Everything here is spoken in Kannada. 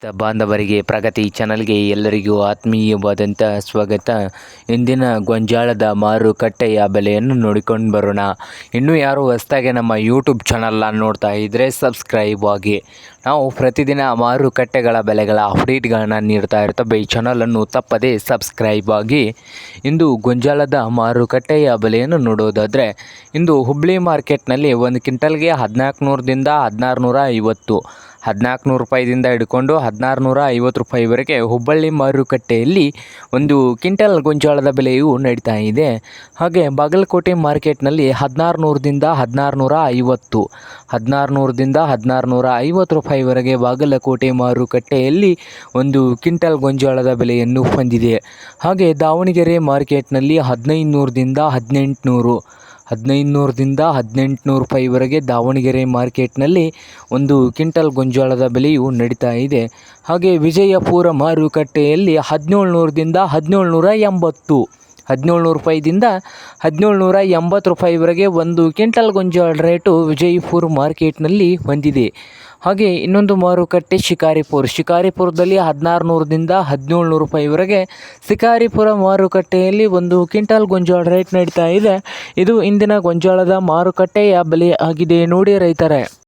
ಬಾಂಧವರಿಗೆ ಪ್ರಗತಿ ಚಾನಲ್ಗೆ ಎಲ್ಲರಿಗೂ ಆತ್ಮೀಯವಾದಂಥ ಸ್ವಾಗತ. ಇಂದಿನ ಗೊಂಜಾಳದ ಮಾರುಕಟ್ಟೆಯ ಬೆಲೆಯನ್ನು ನೋಡಿಕೊಂಡು ಬರೋಣ. ಇನ್ನೂ ಯಾರು ಹೊಸದಾಗಿ ನಮ್ಮ ಯೂಟ್ಯೂಬ್ ಚಾನಲ್ನ ನೋಡ್ತಾ ಇದ್ದರೆ ಸಬ್ಸ್ಕ್ರೈಬ್ ಆಗಿ. ನಾವು ಪ್ರತಿದಿನ ಮಾರುಕಟ್ಟೆಗಳ ಬೆಲೆಗಳ ಅಪ್ಡೇಟ್ಗಳನ್ನ ನೀಡ್ತಾ ಇರ್ತವೆ. ಈ ಚಾನಲನ್ನು ತಪ್ಪದೇ ಸಬ್ಸ್ಕ್ರೈಬ್ ಆಗಿ. ಇಂದು ಗೊಂಜಾಳದ ಮಾರುಕಟ್ಟೆಯ ಬೆಲೆಯನ್ನು ನೋಡೋದಾದರೆ, ಇಂದು ಹುಬ್ಬಳ್ಳಿ ಮಾರ್ಕೆಟ್ನಲ್ಲಿ ಒಂದು ಕ್ವಿಂಟಲ್ಗೆ 1400ದಿಂದ 1650, 1400 ರೂಪಾಯಿದಿಂದ ಹಿಡ್ಕೊಂಡು 1650 ರೂಪಾಯಿವರೆಗೆ ಹುಬ್ಬಳ್ಳಿ ಮಾರುಕಟ್ಟೆಯಲ್ಲಿ ಒಂದು ಕ್ವಿಂಟಲ್ ಗೊಂಜಾಳದ ಬೆಲೆಯು ನಡೀತಾ ಇದೆ. ಹಾಗೆ ಬಾಗಲಕೋಟೆ ಮಾರ್ಕೆಟ್ನಲ್ಲಿ 1600ದಿಂದ 1650, 1600ದಿಂದ 1650 ರೂಪಾಯಿವರೆಗೆ ಬಾಗಲಕೋಟೆ ಮಾರುಕಟ್ಟೆಯಲ್ಲಿ ಒಂದು ಕ್ವಿಂಟಲ್ ಗೊಂಜಾಳದ ಬೆಲೆಯನ್ನು ಹೊಂದಿದೆ. ಹಾಗೆ ದಾವಣಗೆರೆ ಮಾರ್ಕೆಟ್ನಲ್ಲಿ 1500ದಿಂದ 1800, 1500ದಿಂದ 1800 ರೂಪಾಯಿವರೆಗೆ ದಾವಣಗೆರೆ ಮಾರ್ಕೆಟ್ನಲ್ಲಿ ಒಂದು ಕ್ವಿಂಟಲ್ ಗೊಂಜಾಳದ ಬೆಲೆಯು ನಡೀತಾ ಇದೆ. ಹಾಗೆ ವಿಜಯಪುರ ಮಾರುಕಟ್ಟೆಯಲ್ಲಿ 1700ದಿಂದ 1780, 1700 ರೂಪಾಯಿದಿಂದ 1780 ರೂಪಾಯಿವರೆಗೆ ಒಂದು ಕ್ವಿಂಟಲ್ ಗೊಂಜಾಳ ರೇಟು ವಿಜಯಪುರ ಮಾರ್ಕೆಟ್ನಲ್ಲಿ ಹೊಂದಿದೆ. ಹಾಗೆ ಇನ್ನೊಂದು ಮಾರುಕಟ್ಟೆ ಶಿಕಾರಿಪುರದಲ್ಲಿ 1600ದಿಂದ 1700 ರೂಪಾಯಿವರೆಗೆ ಶಿಕಾರಿಪುರ ಮಾರುಕಟ್ಟೆಯಲ್ಲಿ ಒಂದು ಕ್ವಿಂಟಲ್ ಗೊಂಜಾಳ ರೇಟ್ ನಡೀತಾ ಇದೆ. ಇದು ಇಂದಿನ ಗೊಂಜಾಳದ ಮಾರುಕಟ್ಟೆಯ ಬೆಲೆ ಆಗಿದೆ ನೋಡಿ ರೈತರೇ.